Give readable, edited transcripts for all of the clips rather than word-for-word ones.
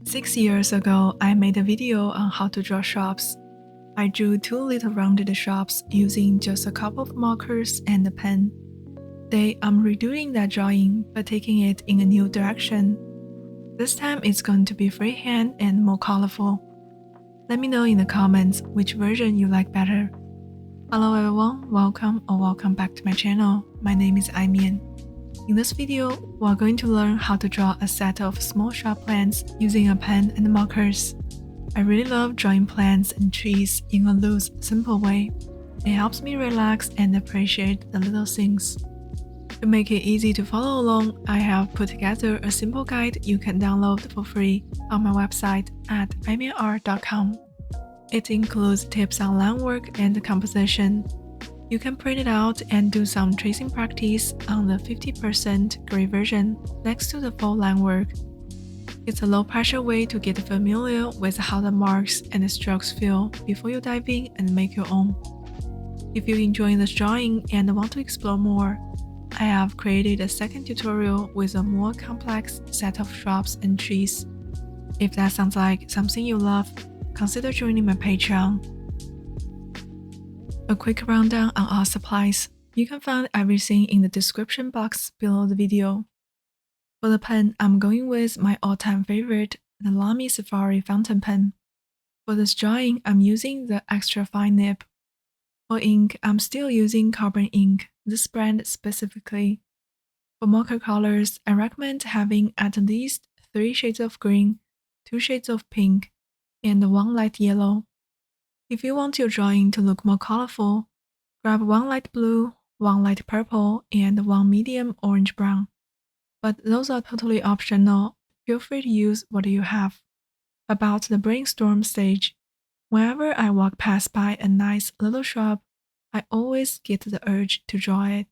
6 years ago, I made a video on how to draw shrubs. I drew 2 little rounded shrubs using just a couple of markers and a pen. Today, I'm redoing that drawing but taking it in a new direction. This time it's going to be freehand and more colorful. Let me know in the comments which version you like better. Hello everyone, welcome back to my channel. My name is Aimian. In this video, we're going to learn how to draw a set of small shrub plants using a pen and markers. I really love drawing plants and trees in a loose, simple way. It helps me relax and appreciate the little things. To make it easy to follow along, I have put together a simple guide you can download for free on my website at aimianart.com. It includes tips on line work and composition. You can print it out and do some tracing practice on the 50% gray version next to the full line work. It's a low-pressure way to get familiar with how the marks and the strokes feel before you dive in and make your own. If you're enjoying this drawing and want to explore more, I have created a second tutorial with a more complex set of shrubs and trees. If that sounds like something you love, consider joining my Patreon. A quick rundown on our supplies. You can find everything in the description box below the video. For the pen, I'm going with my all-time favorite, the Lamy Safari fountain pen. For this drawing, I'm using the extra fine nib. For ink, I'm still using carbon ink, this brand specifically. For marker colors, I recommend having at least 3 shades of green, 2 shades of pink, and 1 light yellow. If you want your drawing to look more colorful, grab 1 light blue, 1 light purple, and 1 medium orange-brown. But those are totally optional, feel free to use what you have. About the brainstorm stage, whenever I walk past by a nice little shrub, I always get the urge to draw it.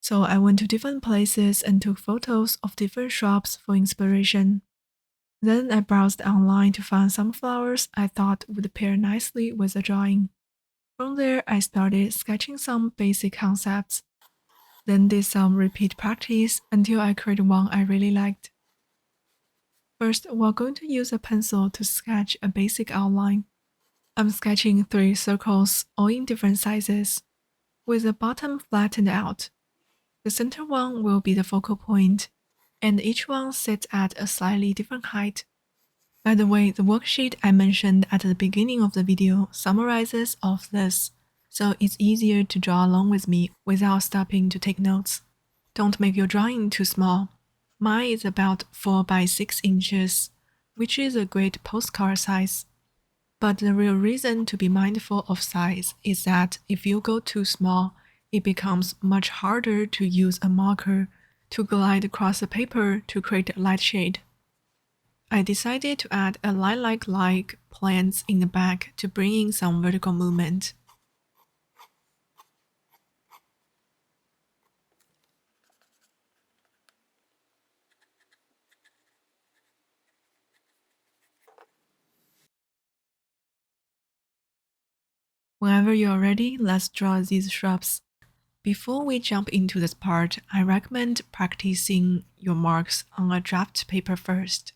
So I went to different places and took photos of different shrubs for inspiration. Then I browsed online to find some flowers I thought would pair nicely with the drawing. From there, I started sketching some basic concepts. Then did some repeat practice until I created one I really liked. First, we're going to use a pencil to sketch a basic outline. I'm sketching 3 circles, all in different sizes, with the bottom flattened out. The center one will be the focal point, and each one sits at a slightly different height. By the way, the worksheet I mentioned at the beginning of the video summarizes all of this, so it's easier to draw along with me without stopping to take notes. Don't make your drawing too small. Mine is about 4 by 6 inches, which is a great postcard size. But the real reason to be mindful of size is that if you go too small, it becomes much harder to use a marker to glide across the paper to create a light shade. I decided to add a lilac-like plants in the back to bring in some vertical movement. Whenever you're ready, let's draw these shrubs. Before we jump into this part, I recommend practicing your marks on a draft paper first.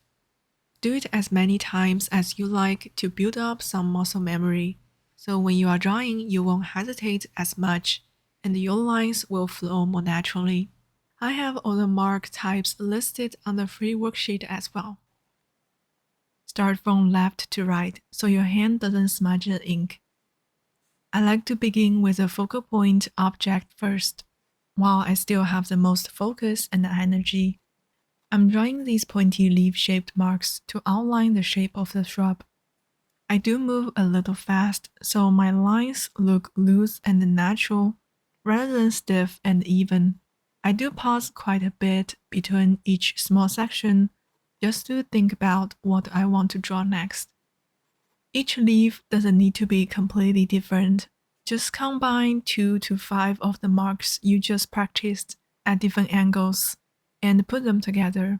Do it as many times as you like to build up some muscle memory, so when you are drawing, you won't hesitate as much, and your lines will flow more naturally. I have all the mark types listed on the free worksheet as well. Start from left to right, so your hand doesn't smudge the ink. I like to begin with a focal point object first, while I still have the most focus and energy. I'm drawing these pointy leaf-shaped marks to outline the shape of the shrub. I do move a little fast, so my lines look loose and natural, rather than stiff and even. I do pause quite a bit between each small section, just to think about what I want to draw next. Each leaf doesn't need to be completely different. Just combine 2 to 5 of the marks you just practiced at different angles and put them together.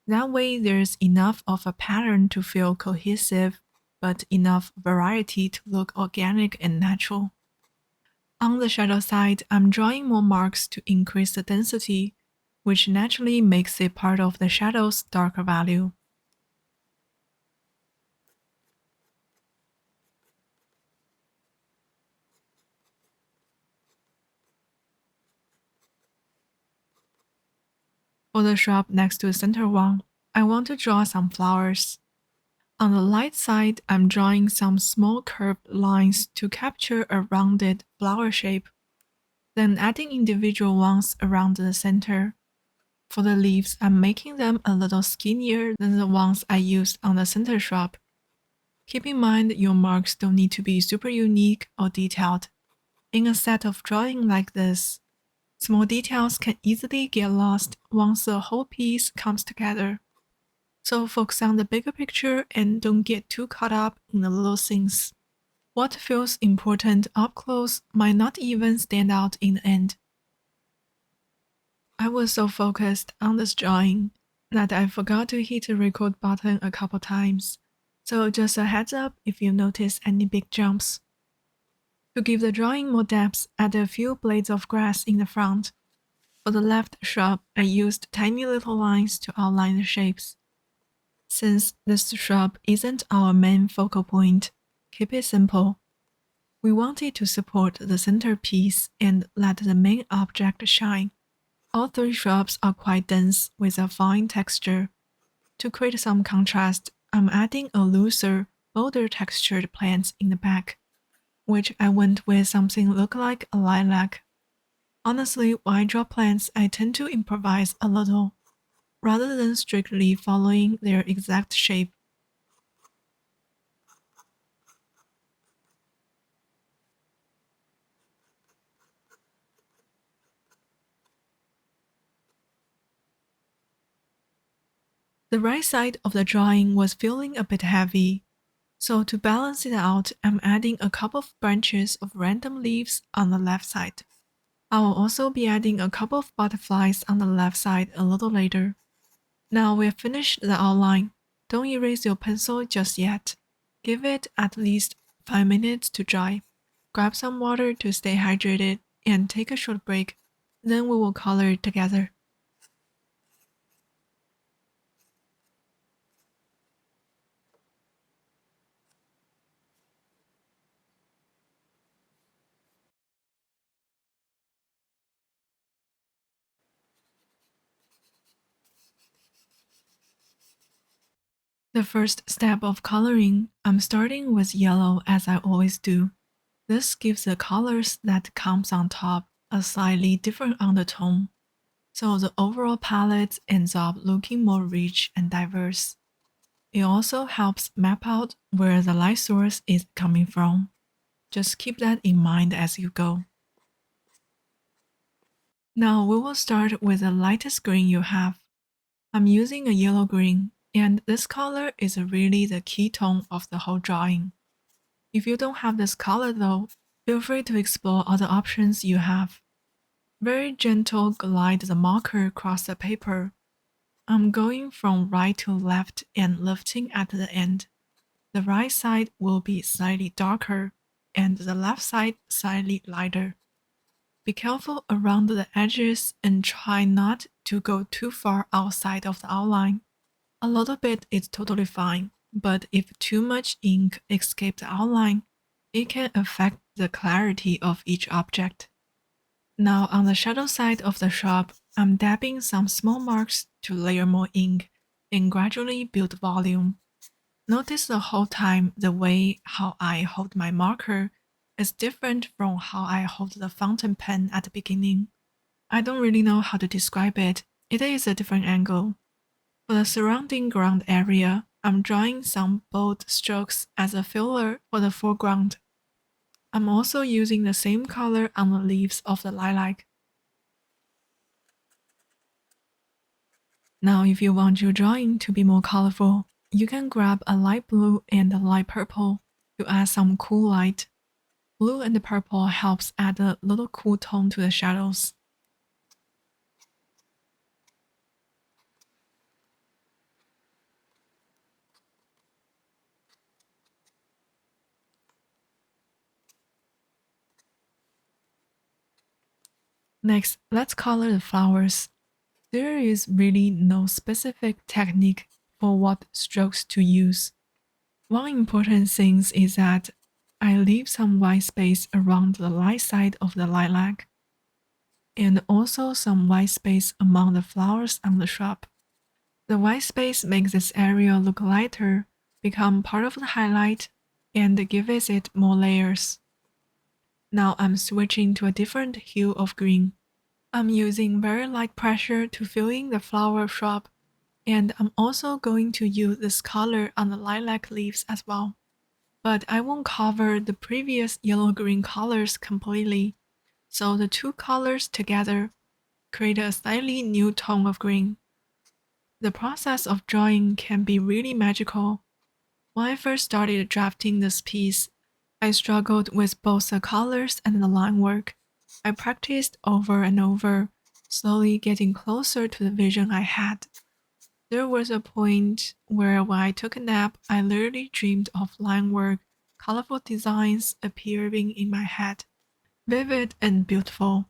That way there's enough of a pattern to feel cohesive, but enough variety to look organic and natural. On the shadow side, I'm drawing more marks to increase the density, which naturally makes it part of the shadow's darker value. For the shrub next to the center one, I want to draw some flowers. On the light side, I'm drawing some small curved lines to capture a rounded flower shape, then adding individual ones around the center. For the leaves, I'm making them a little skinnier than the ones I used on the center shrub. Keep in mind your marks don't need to be super unique or detailed. In a set of drawing like this, small details can easily get lost once the whole piece comes together. So focus on the bigger picture and don't get too caught up in the little things. What feels important up close might not even stand out in the end. I was so focused on this drawing that I forgot to hit the record button a couple times. So just a heads up if you notice any big jumps. To give the drawing more depth, add a few blades of grass in the front. For the left shrub, I used tiny little lines to outline the shapes. Since this shrub isn't our main focal point, keep it simple. We wanted to support the centerpiece and let the main object shine. All three shrubs are quite dense with a fine texture. To create some contrast, I'm adding a looser, bolder textured plant in the back, which I went with something look like a lilac. Honestly, when I draw plants, I tend to improvise a little, rather than strictly following their exact shape. The right side of the drawing was feeling a bit heavy, so to balance it out, I'm adding a couple of branches of random leaves on the left side. I will also be adding a couple of butterflies on the left side a little later. Now we've finished the outline. Don't erase your pencil just yet. Give it at least 5 minutes to dry. Grab some water to stay hydrated and take a short break. Then we will color it together. The first step of coloring, I'm starting with yellow as I always do. This gives the colors that comes on top a slightly different undertone, so the overall palette ends up looking more rich and diverse. It also helps map out where the light source is coming from. Just keep that in mind as you go. Now we will start with the lightest green you have. I'm using a yellow green, and this color is really the key tone of the whole drawing. If you don't have this color though, feel free to explore other options you have. Very gentle glide the marker across the paper. I'm going from right to left and lifting at the end. The right side will be slightly darker, and the left side slightly lighter. Be careful around the edges and try not to go too far outside of the outline. A little bit is totally fine, but if too much ink escapes the outline, it can affect the clarity of each object. Now on the shadow side of the shrub, I'm dabbing some small marks to layer more ink and gradually build volume. Notice the whole time the way how I hold my marker is different from how I hold the fountain pen at the beginning. I don't really know how to describe it. It is a different angle. For the surrounding ground area, I'm drawing some bold strokes as a filler for the foreground. I'm also using the same color on the leaves of the lilac. Now if you want your drawing to be more colorful, you can grab a light blue and a light purple to add some cool light. Blue and purple helps add a little cool tone to the shadows. Next, let's color the flowers. There is really no specific technique for what strokes to use. One important thing is that I leave some white space around the light side of the lilac. and also some white space among the flowers on the shrub. The white space makes this area look lighter, become part of the highlight, and gives it more layers. Now I'm switching to a different hue of green. I'm using very light pressure to fill in the flower shrub, and I'm also going to use this color on the lilac leaves as well. But I won't cover the previous yellow-green colors completely, so the two colors together create a slightly new tone of green. The process of drawing can be really magical. When I first started drafting this piece, I struggled with both the colors and the line work. I practiced over and over, slowly getting closer to the vision I had. There was a point where when I took a nap, I literally dreamed of line work, colorful designs appearing in my head, vivid and beautiful.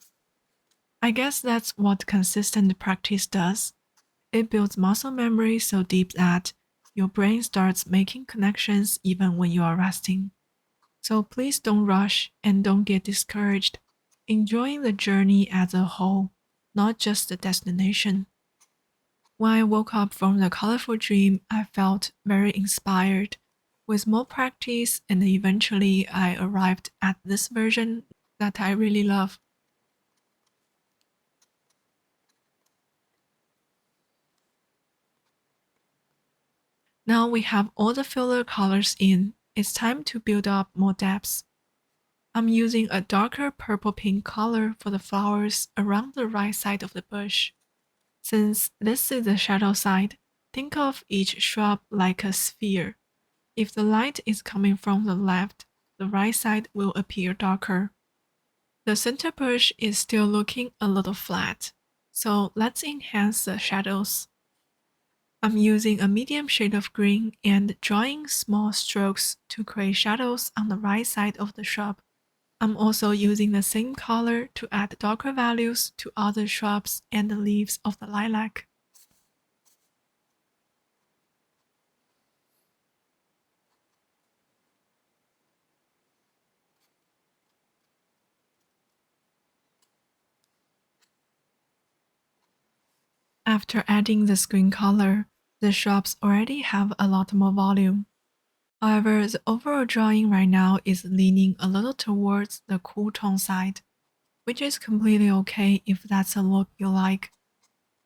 I guess that's what consistent practice does. It builds muscle memory so deep that your brain starts making connections even when you are resting. So please don't rush and don't get discouraged. Enjoying the journey as a whole, not just the destination. When I woke up from the colorful dream, I felt very inspired. With more practice, and eventually I arrived at this version that I really love. Now we have all the filler colors in, it's time to build up more depth. I'm using a darker purple-pink color for the flowers around the right side of the bush. Since this is the shadow side, think of each shrub like a sphere. If the light is coming from the left, the right side will appear darker. The center bush is still looking a little flat, so let's enhance the shadows. I'm using a medium shade of green and drawing small strokes to create shadows on the right side of the shrub. I'm also using the same color to add darker values to other shrubs and the leaves of the lilac. After adding the green color, the shrubs already have a lot more volume. However, the overall drawing right now is leaning a little towards the cool tone side, which is completely okay if that's a look you like.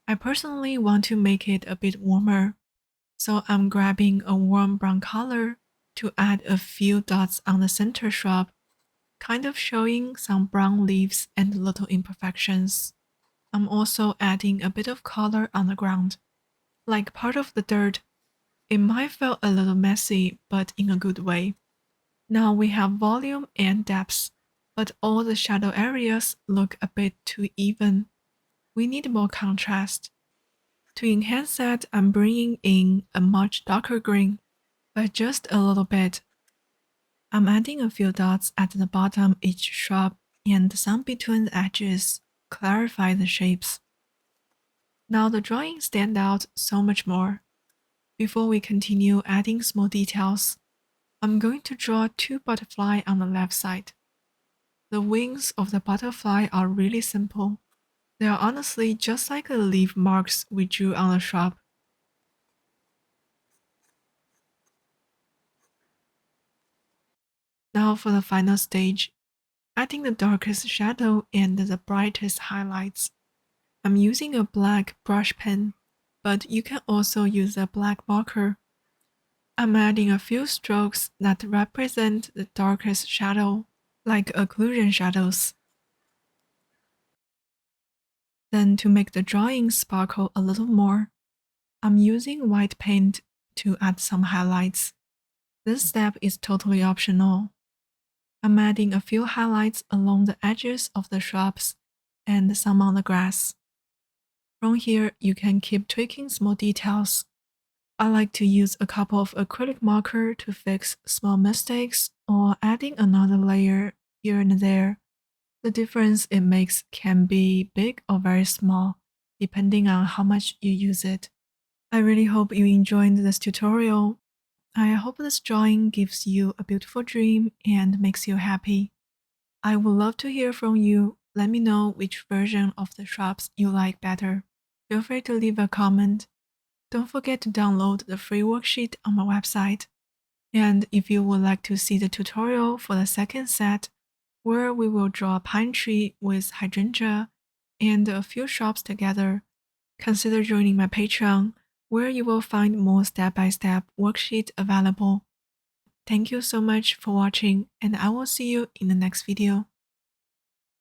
I personally want to make it a bit warmer, so I'm grabbing a warm brown color to add a few dots on the center shrub, kind of showing some brown leaves and little imperfections. I'm also adding a bit of color on the ground, like part of the dirt. It might feel a little messy, but in a good way. Now we have volume and depth, but all the shadow areas look a bit too even. We need more contrast. To enhance that, I'm bringing in a much darker green, but just a little bit. I'm adding a few dots at the bottom each shrub and some between the edges, clarify the shapes. Now the drawing stands out so much more. Before we continue adding small details, I'm going to draw two butterflies on the left side. The wings of the butterfly are really simple. They are honestly just like the leaf marks we drew on the shrub. Now for the final stage, adding the darkest shadow and the brightest highlights. I'm using a black brush pen, but you can also use a black marker. I'm adding a few strokes that represent the darkest shadow, like occlusion shadows. Then to make the drawing sparkle a little more, I'm using white paint to add some highlights. This step is totally optional. I'm adding a few highlights along the edges of the shrubs and some on the grass. From here, you can keep tweaking small details. I like to use a couple of acrylic marker to fix small mistakes or adding another layer here and there. The difference it makes can be big or very small, depending on how much you use it. I really hope you enjoyed this tutorial. I hope this drawing gives you a beautiful dream and makes you happy. I would love to hear from you. let me know which version of the shrubs you like better. Feel free to leave a comment. Don't forget to download the free worksheet on my website. And if you would like to see the tutorial for the second set, where we will draw a pine tree with hydrangea and a few shrubs together, consider joining my Patreon, where you will find more step-by-step worksheets available. Thank you so much for watching, and I will see you in the next video.